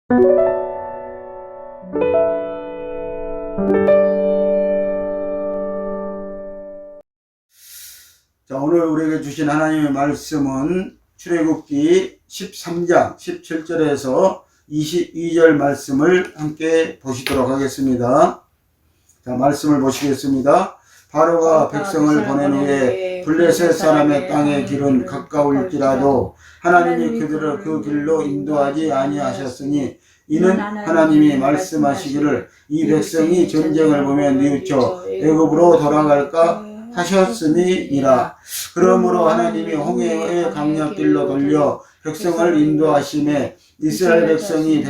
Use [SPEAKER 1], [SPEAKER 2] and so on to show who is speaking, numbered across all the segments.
[SPEAKER 1] 자, 오늘 우리에게 주신 하나님의 말씀은 출애굽기 13장 17절에서 22절 말씀을 함께 보시도록 하겠습니다. 자, 말씀을 보시겠습니다. 바로가 백성을 보낸 후에 블레셋 사람의 땅의 길은 가까울지라도 하나님이 그들을 그 길로 인도하지 아니하셨으니 이는 하나님이 말씀하시기를 이 백성이 전쟁을 보며 뉘우쳐 애굽으로 돌아갈까 하셨음이니라. 그러므로 하나님이 홍해의 강약길로 돌려 백성을 인도하심에 이스라엘 백성이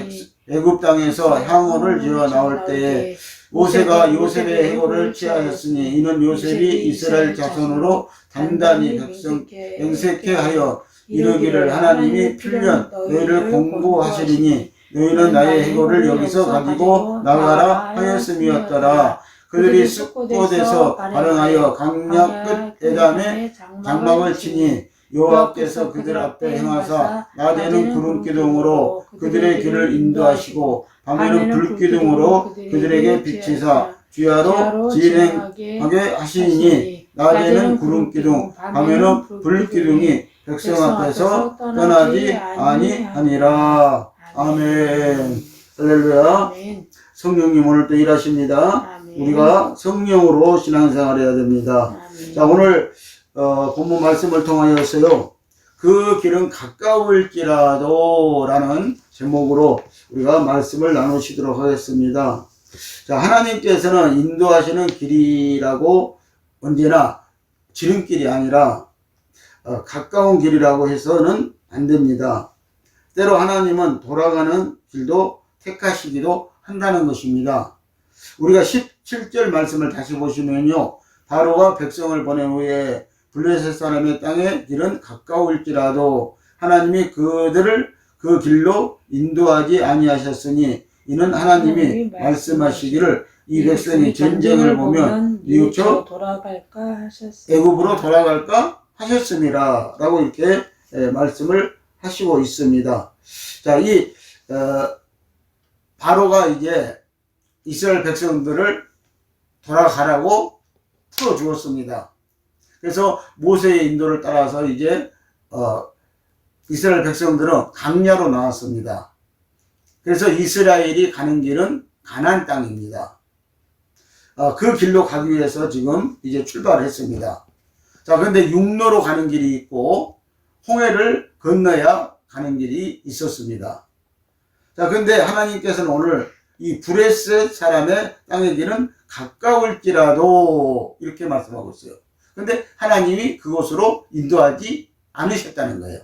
[SPEAKER 1] 애굽 땅에서 향원을 지어 나올 때에 모세가 요셉의 해골을 취하였으니 이는 요셉이 이스라엘 자손으로 단단히 백성 영색케 하여 이르기를 하나님이 필년 너희를 공부하시리니 너희는 나의 해골을 여기서 가지고 나가라 하였음이었더라. 그들이 숫곳에서 발언하여 강약 끝 에담에 장막을 치니 여호와께서 그들 앞에 행하사 낮에는 구름 기둥으로 그들의 길을 인도하시고 밤에는 불 기둥으로 그들에게 비치사 주야로 진행하게 하시니 낮에는 구름 기둥 밤에는 불 기둥이 백성 앞에서 떠나지 아니하니라. 아멘. 할렐루야. 성령님 오늘도 일하십니다. 우리가 성령으로 신앙생활 해야 됩니다. 자, 오늘 본문 말씀을 통하여서요, 그 길은 가까울지라도 라는 제목으로 우리가 말씀을 나누시도록 하겠습니다. 자, 하나님께서는 인도하시는 길이라고 언제나 지름길이 아니라 가까운 길이라고 해서는 안 됩니다. 때로 하나님은 돌아가는 길도 택하시기도 한다는 것입니다. 우리가 17절 말씀을 다시 보시면요, 바로가 백성을 보낸 후에 블레셋 사람의 땅의 길은 가까울지라도 하나님이 그들을 그 길로 인도하지 아니하셨으니 이는 하나님이 말씀하시기를 이 백성이 전쟁을 보면 뉘우쳐 애굽으로 돌아갈까 하셨음이라 라고 이렇게 말씀을 하시고 있습니다. 자, 이 바로가 이제 이스라엘 백성들을 돌아가라고 풀어주었습니다. 그래서 모세의 인도를 따라서 이제 이스라엘 백성들은 강야로 나왔습니다. 그래서 이스라엘이 가는 길은 가나안 땅입니다. 그 길로 가기 위해서 지금 이제 출발했습니다. 자, 그런데 육로로 가는 길이 있고 홍해를 건너야 가는 길이 있었습니다. 자, 그런데 하나님께서는 오늘 이 브레셋 사람의 땅의 길은 가까울지라도 이렇게 말씀하고 있어요. 그런데 하나님이 그곳으로 인도하지 않으셨다는 거예요.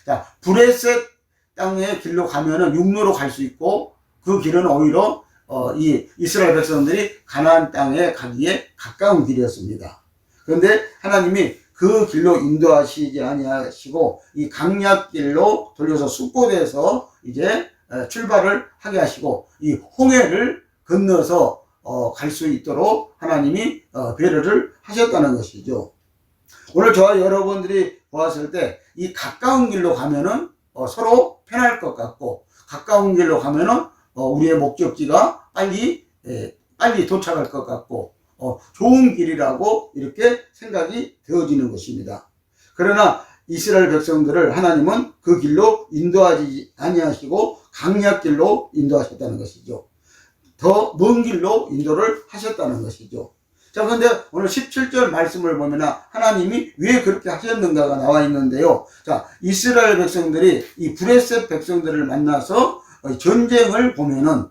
[SPEAKER 1] 자, 브레셋 땅의 길로 가면은 육로로 갈 수 있고 그 길은 오히려 이 이스라엘 백성들이 가나안 땅에 가기에 가까운 길이었습니다. 그런데 하나님이 그 길로 인도하시지 아니하시고 이 강약길로 돌려서 숫곳에서 이제 출발을 하게 하시고 이 홍해를 건너서 갈 수 있도록 하나님이 배려를 하셨다는 것이죠. 오늘 저와 여러분들이 보았을 때 이 가까운 길로 가면은 서로 편할 것 같고 가까운 길로 가면은 우리의 목적지가 빨리 도착할 것 같고 좋은 길이라고 이렇게 생각이 되어지는 것입니다. 그러나 이스라엘 백성들을 하나님은 그 길로 인도하지 아니하시고 강약길로 인도하셨다는 것이죠. 더 먼 길로 인도를 하셨다는 것이죠. 자, 그런데 오늘 17절 말씀을 보면 하나님이 왜 그렇게 하셨는가가 나와 있는데요. 자, 이스라엘 백성들이 이 브레셋 백성들을 만나서 전쟁을 보면은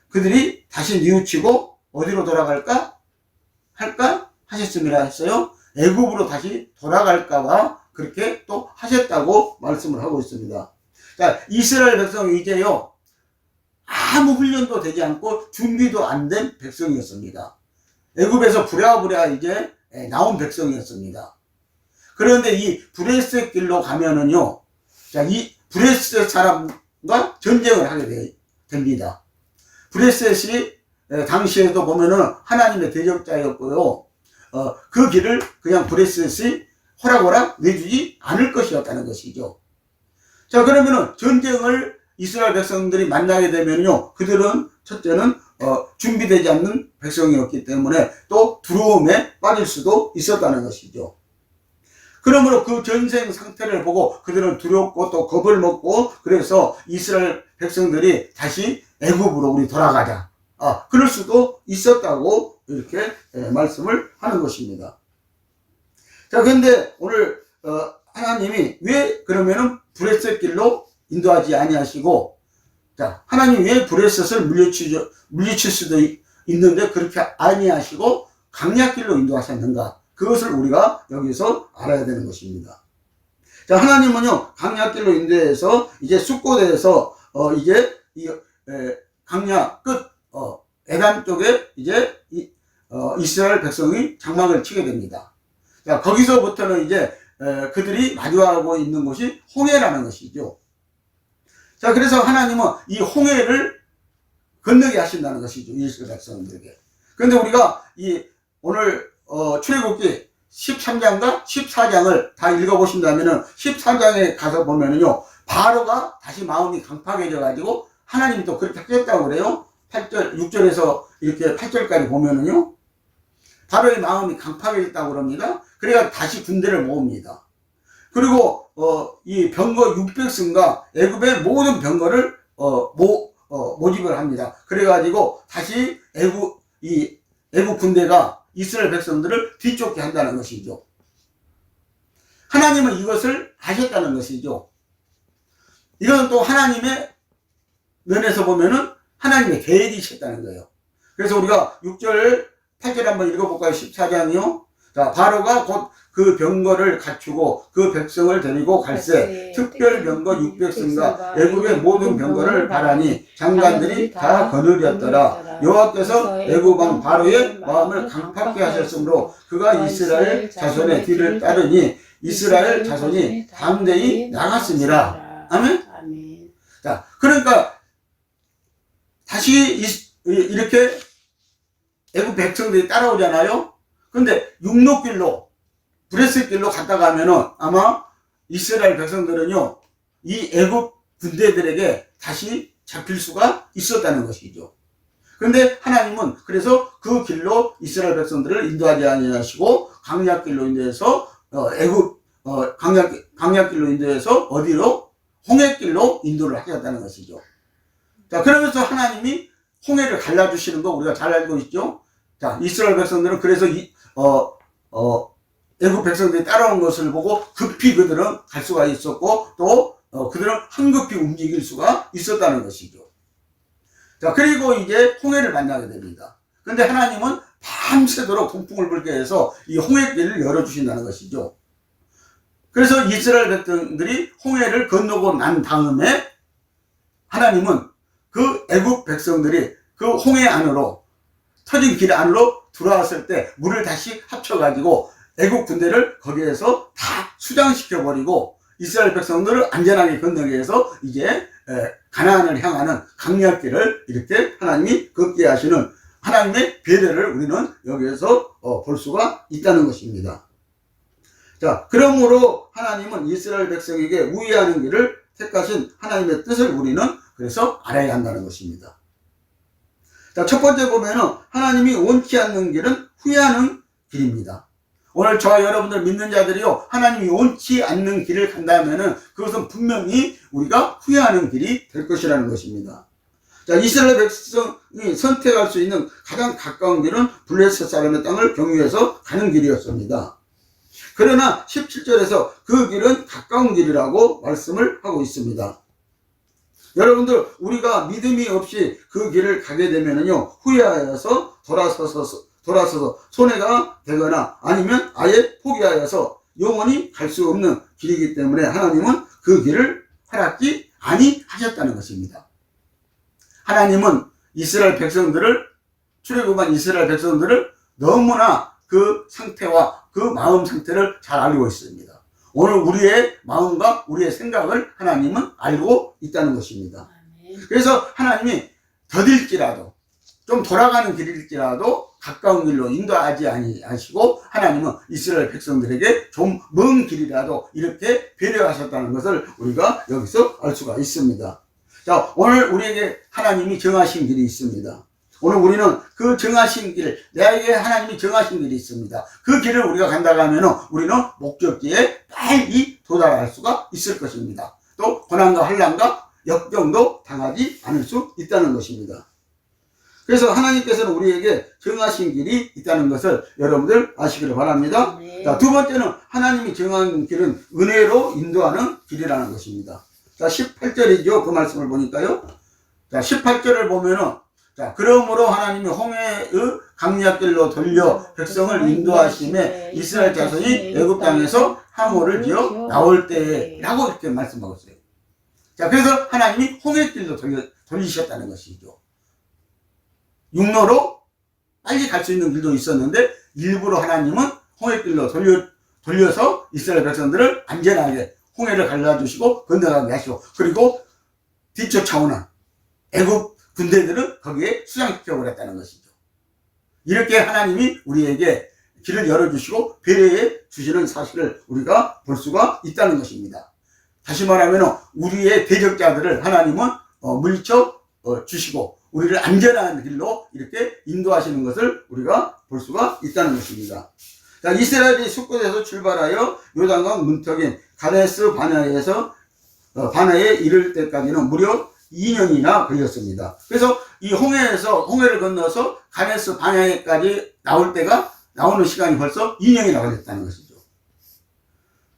[SPEAKER 1] 그들이 다시 뉘우치고 어디로 돌아갈까? 하셨음이라 했어요. 애굽으로 다시 돌아갈까봐 그렇게 또 하셨다고 말씀을 하고 있습니다. 자, 이스라엘 백성이 이제요, 아무 훈련도 되지 않고 준비도 안 된 백성이었습니다. 애굽에서 부랴부랴 이제 나온 백성이었습니다. 그런데 이 브레셋 길로 가면은요, 자, 이 브레셋 사람과 전쟁을 하게 됩니다. 브레셋이 당시에도 보면은 하나님의 대적자였고요, 그 길을 그냥 브레셋이 호락호락 내주지 않을 것이었다는 것이죠. 자, 그러면은 전쟁을 이스라엘 백성들이 만나게 되면요, 그들은 첫째는 준비되지 않는 백성이었기 때문에 또 두려움에 빠질 수도 있었다는 것이죠. 그러므로 그 전생 상태를 보고 그들은 두렵고 또 겁을 먹고, 그래서 이스라엘 백성들이 다시 애굽으로 우리 돌아가자, 그럴 수도 있었다고 이렇게 말씀을 하는 것입니다. 자, 그런데 오늘 하나님이 왜 그러면은 브레셋 길로 인도하지 아니하시고, 자, 하나님 왜 브레셋을 물리칠 수도 있는데 그렇게 아니하시고 강약길로 인도하셨는가? 그것을 우리가 여기서 알아야 되는 것입니다. 자, 하나님은요, 강약길로 인도해서 이제 숫곳에서 이제 강약 끝 에단 쪽에 이제 이스라엘 백성이 장막을 치게 됩니다. 자, 거기서부터는 이제 그들이 마주하고 있는 곳이 홍해라는 것이죠. 자, 그래서 하나님은 이 홍해를 건너게 하신다는 것이죠, 이스라엘 백성들에게. 그런데 우리가 오늘 출애굽기 13장과 14장을 다 읽어보신다면은 14장에 가서 보면은요, 바로가 다시 마음이 강팍해져 가지고 하나님이 또 그렇게 하겠다고 그래요. 8절, 6절에서 이렇게 8절까지 보면은요, 바로의 마음이 강팍해졌다고 그럽니다. 그래야 다시 군대를 모읍니다. 그리고 이 병거 600승과 애굽의 모든 병거를 모집을 합니다. 그래가지고 다시 애굽 군대가 이스라엘 백성들을 뒤쫓게 한다는 것이죠. 하나님은 이것을 아셨다는 것이죠. 이건 또 하나님의 면에서 보면은 하나님의 계획이셨다는 거예요. 그래서 우리가 6절, 8절 한번 읽어볼까요? 14장이요. 자, 바로가 곧 그 병거를 갖추고 그 백성을 데리고 갈새 특별 병거 600승과 애굽의 모든 병거를 바라니 장관들이 다 거느렸더라. 여호와께서 애굽 왕 바로의 마음을 강팍게 하셨으므로 그가 이스라엘 자손의 뒤를 따르니 이스라엘 자손이 담대히 나갔습니다. 아멘? 자, 그러니까 다시 이렇게 애굽 백성들이 따라오잖아요. 근데 육로길로 브레셋 길로 갔다 가면은 아마 이스라엘 백성들은요, 이 애굽 군대들에게 다시 잡힐 수가 있었다는 것이죠. 그런데 하나님은 그래서 그 길로 이스라엘 백성들을 인도하지 아니하시고 강약길로 인도해서 강약길로 인도해서 어디로? 홍해길로 인도를 하셨다는 것이죠. 자, 그러면서 하나님이 홍해를 갈라주시는 거 우리가 잘 알고 있죠. 자, 이스라엘 백성들은 그래서 애굽 백성들이 따라온 것을 보고 급히 그들은 갈 수가 있었고, 또 그들은 황급히 움직일 수가 있었다는 것이죠. 자, 그리고 이제 홍해를 만나게 됩니다. 그런데 하나님은 밤새도록 동풍을 불게 해서 이 홍해길을 열어주신다는 것이죠. 그래서 이스라엘 백성들이 홍해를 건너고 난 다음에 하나님은 그 애굽 백성들이 그 홍해 안으로, 터진 길 안으로 들어왔을 때 물을 다시 합쳐가지고 애국 군대를 거기에서 다 수장시켜버리고 이스라엘 백성들을 안전하게 건너게 해서 이제 가나안을 향하는 강약길을 이렇게 하나님이 걷게 하시는 하나님의 배려를 우리는 여기에서 볼 수가 있다는 것입니다. 자, 그러므로 하나님은 이스라엘 백성에게 우회하는 길을 택하신 하나님의 뜻을 우리는 그래서 알아야 한다는 것입니다. 자, 첫 번째 보면은 하나님이 원치 않는 길은 후회하는 길입니다. 오늘 저와 여러분들 믿는 자들이요, 하나님이 원치 않는 길을 간다면은 그것은 분명히 우리가 후회하는 길이 될 것이라는 것입니다. 자, 이스라엘 백성이 선택할 수 있는 가장 가까운 길은 블레셋 사람의 땅을 경유해서 가는 길이었습니다. 그러나 17절에서 그 길은 가까운 길이라고 말씀을 하고 있습니다. 여러분들, 우리가 믿음이 없이 그 길을 가게 되면은요, 후회하여서 돌아서서 손해가 되거나 아니면 아예 포기하여서 영원히 갈 수 없는 길이기 때문에 하나님은 그 길을 허락지 아니하셨다는 것입니다. 하나님은 이스라엘 백성들을, 출애굽한 이스라엘 백성들을 너무나 그 상태와 그 마음 상태를 잘 알고 있습니다. 오늘 우리의 마음과 우리의 생각을 하나님은 알고 있다는 것입니다. 그래서 하나님이 더딜지라도, 좀 돌아가는 길일지라도 가까운 길로 인도하지 아니하시고 하나님은 이스라엘 백성들에게 좀 먼 길이라도 이렇게 배려하셨다는 것을 우리가 여기서 알 수가 있습니다. 자, 오늘 우리에게 하나님이 정하신 길이 있습니다. 오늘 우리는 그 정하신 길, 내게 하나님이 정하신 길이 있습니다. 그 길을 우리가 간다고 하면 우리는 목적지에 빨리 도달할 수가 있을 것입니다. 또 고난과 환난과 역경도 당하지 않을 수 있다는 것입니다. 그래서 하나님께서는 우리에게 정하신 길이 있다는 것을 여러분들 아시기를 바랍니다.
[SPEAKER 2] 네.
[SPEAKER 1] 자, 두 번째는 하나님이 정한 길은 은혜로 인도하는 길이라는 것입니다. 자, 18절이죠. 그 말씀을 보니까요. 자, 18절을 보면은, 자, 그러므로 하나님이 홍해의 강약길로 돌려 백성을 인도하심에 이스라엘 자손이 애굽 땅에서 함호를 지어 나올 때에 라고 이렇게 말씀하고 있어요. 자, 그래서 하나님이 홍해길로 돌리셨다는 것이죠. 육로로 빨리 갈 수 있는 길도 있었는데 일부러 하나님은 홍해길로 돌려서 이스라엘 백성들을 안전하게 홍해를 갈라주시고 건너가게 하시고, 그리고 뒤쫓아오는 애굽 군대들은 거기에 수장시켜버렸다는 것이죠. 이렇게 하나님이 우리에게 길을 열어주시고 배려해 주시는 사실을 우리가 볼 수가 있다는 것입니다. 다시 말하면 우리의 대적자들을 하나님은 물리쳐 주시고 우리를 안전한 길로 이렇게 인도하시는 것을 우리가 볼 수가 있다는 것입니다. 자, 이스라엘이 숫곳에서 출발하여 요단강 문턱인 가데스 바네아에서 바네아에 이를 때까지는 무려 2년이나 걸렸습니다. 그래서 이 홍해를 건너서 가데스 바네아에까지 나오는 시간이 벌써 2년이나 걸렸다는 것이죠.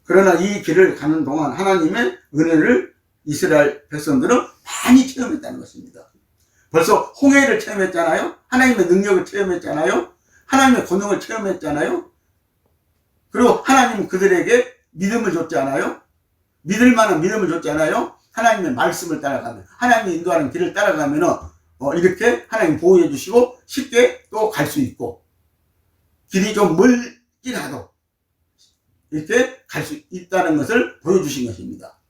[SPEAKER 1] 그러나 이 길을 가는 동안 하나님의 은혜를 이스라엘 백성들은 많이 체험했다는 것입니다. 벌써 홍해를 체험했잖아요. 하나님의 능력을 체험했잖아요. 하나님의 권능을 체험했잖아요. 그리고 하나님은 그들에게 믿음을 줬잖아요. 믿을 만한 믿음을 줬잖아요. 하나님의 말씀을 따라가면, 하나님이 인도하는 길을 따라가면 이렇게 하나님 보호해 주시고 쉽게 또 갈 수 있고, 길이 좀 멀긴 하도 이렇게 갈 수 있다는 것을 보여주신 것입니다.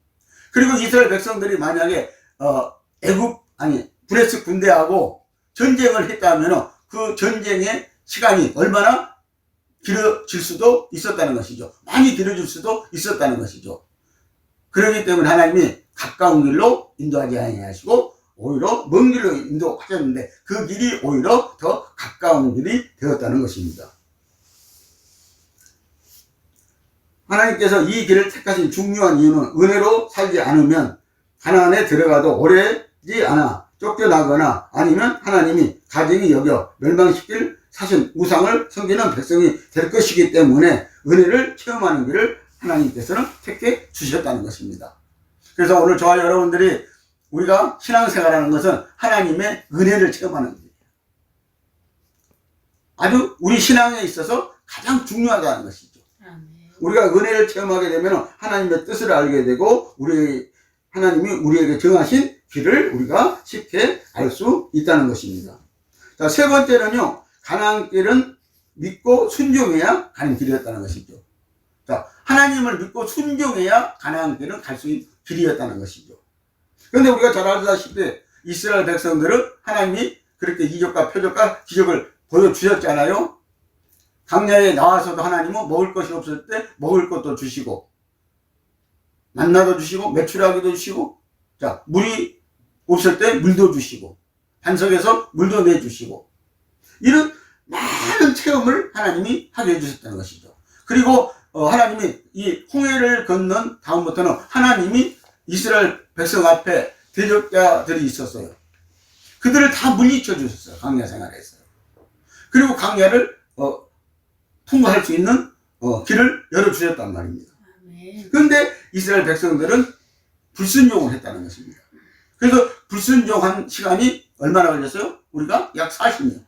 [SPEAKER 1] 그리고 이스라엘 백성들이 만약에 브레스 군대하고 전쟁을 했다면 그 전쟁의 시간이 얼마나 길어질 수도 있었다는 것이죠. 많이 길어질 수도 있었다는 것이죠. 그렇기 때문에 하나님이 가까운 길로 인도하지 아니하시고 오히려 먼 길로 인도하셨는데 그 길이 오히려 더 가까운 길이 되었다는 것입니다. 하나님께서 이 길을 택하신 중요한 이유는 은혜로 살지 않으면 가나안에 들어가도 오래지 않아 쫓겨나거나 아니면 하나님이 가증히 여겨 멸망시킬 사신 우상을 섬기는 백성이 될 것이기 때문에 은혜를 체험하는 길을 하나님께서는 택해 주셨다는 것입니다. 그래서 오늘 저와 여러분들이 우리가 신앙생활하는 것은 하나님의 은혜를 체험하는 길이에요. 아주 우리 신앙에 있어서 가장 중요하다는 것이죠. 우리가 은혜를 체험하게 되면 하나님의 뜻을 알게 되고 하나님이 우리에게 정하신 길을 우리가 쉽게 알 수 있다는 것입니다. 자, 세 번째는요, 가나안 길은 믿고 순종해야 가는 길이었다는 것이죠. 자, 하나님을 믿고 순종해야 가나안 길은 갈 수 있는 길이었다는 것이죠. 그런데 우리가 잘 알다시피 이스라엘 백성들은 하나님이 그렇게 이적과 표적과 기적을 보여주셨잖아요. 강야에 나와서도 하나님은 먹을 것이 없을 때 먹을 것도 주시고, 만나도 주시고, 메추라기도 주시고, 자, 물이 없을 때 물도 주시고, 반석에서 물도 내주시고, 이런 많은 체험을 하나님이 하게 해주셨다는 것이죠. 그리고 하나님이 이 홍해를 건넌 다음부터는 하나님이 이스라엘 백성 앞에 대적자들이 있었어요. 그들을 다 물리쳐 주셨어요. 강야 생활에서. 그리고 강야를 통과할 수 있는 길을 열어주셨단 말입니다. 그런데 이스라엘 백성들은 불순종을 했다는 것입니다. 그래서 불순종한 시간이 얼마나 걸렸어요? 우리가 약 40년.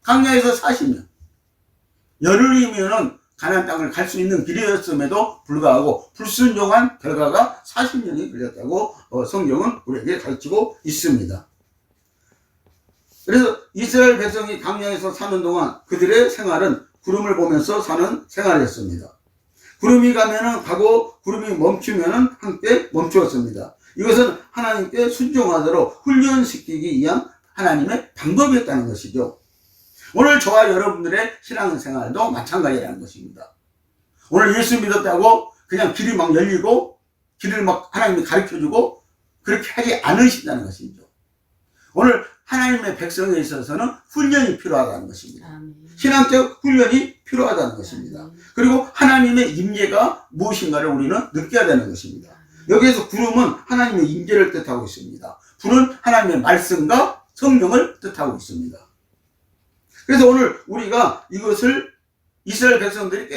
[SPEAKER 1] 강야에서 40년. 열흘이면은 가나안 땅을 갈 수 있는 길이었음에도 불구하고 불순종한 결과가 40년이 걸렸다고 성경은 우리에게 가르치고 있습니다. 그래서 이스라엘 백성이 강야에서 사는 동안 그들의 생활은 구름을 보면서 사는 생활이었습니다. 구름이 가면은 가고 구름이 멈추면은 함께 멈추었습니다. 이것은 하나님께 순종하도록 훈련시키기 위한 하나님의 방법이었다는 것이죠. 오늘 저와 여러분들의 신앙생활도 마찬가지라는 것입니다. 오늘 예수 믿었다고 그냥 길이 막 열리고 길을 막 하나님이 가르쳐주고 그렇게 하지 않으신다는 것이죠. 오늘 하나님의 백성에 있어서는 훈련이 필요하다는 것입니다.
[SPEAKER 2] 아멘.
[SPEAKER 1] 신앙적 훈련이 필요하다는 것입니다.
[SPEAKER 2] 아멘.
[SPEAKER 1] 그리고 하나님의 임재가 무엇인가를 우리는 느껴야 되는 것입니다. 여기에서 구름은 하나님의 임재를 뜻하고 있습니다. 불은 하나님의 말씀과 성령을 뜻하고 있습니다. 그래서 오늘 우리가 이것을 이스라엘 백성들이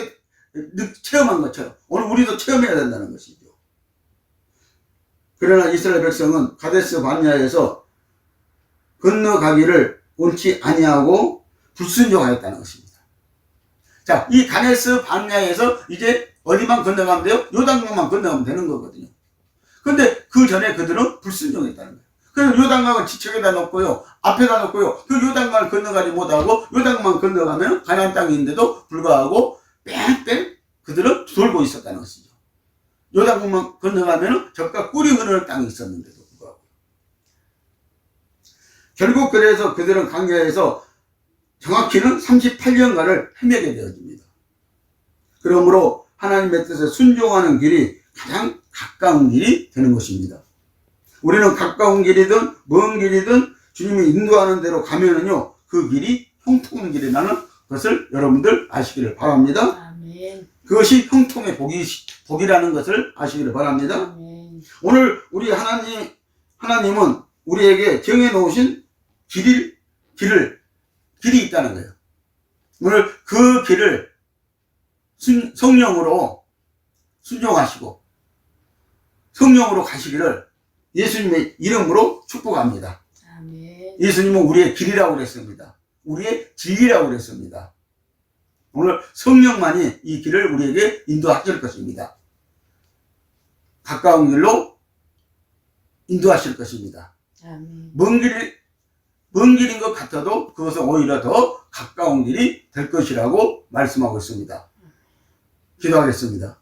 [SPEAKER 1] 체험한 것처럼 오늘 우리도 체험해야 된다는 것이죠. 그러나 이스라엘 백성은 가데스 바네아에서 건너가기를 원치 아니하고 불순종하였다는 것입니다. 자, 이 가데스 바네아에서 이제 어디만 건너가면 돼요? 요단강만 건너가면 되는 거거든요. 근데 그 전에 그들은 불순종했다는 거예요. 그래서 요단강을 지척에다 놓고요, 앞에다 놓고요, 그 요단강을 건너가지 못하고 요단강만 건너가면 가나안 땅인데도 불구하고 뺑뺑 그들은 돌고 있었다는 것이죠. 요단강만 건너가면 적과 꿀이 흐르는 땅이 있었는데도 불구하고. 결국 그래서 그들은 광야에서 정확히는 38년간을 헤매게 되어집니다. 그러므로 하나님의 뜻에 순종하는 길이 가장 가까운 길이 되는 것입니다. 우리는 가까운 길이든 먼 길이든 주님이 인도하는 대로 가면은요, 그 길이 형통한 길이라는 것을 여러분들 아시기를 바랍니다.
[SPEAKER 2] 아멘.
[SPEAKER 1] 그것이 형통의 복이라는 것을 아시기를 바랍니다.
[SPEAKER 2] 아멘.
[SPEAKER 1] 오늘 우리 하나님은 우리에게 정해놓으신 길이 있다는 거예요. 오늘 그 길을 성령으로 순종하시고 성령으로 가시기를 예수님의 이름으로 축복합니다.
[SPEAKER 2] 아멘.
[SPEAKER 1] 예수님은 우리의 길이라고 그랬습니다. 우리의 진리라고 그랬습니다. 오늘 성령만이 이 길을 우리에게 인도하실 것입니다. 가까운 길로 인도하실 것입니다.
[SPEAKER 2] 아멘.
[SPEAKER 1] 먼 길인 것 같아도 그것은 오히려 더 가까운 길이 될 것이라고 말씀하고 있습니다. 기도하겠습니다.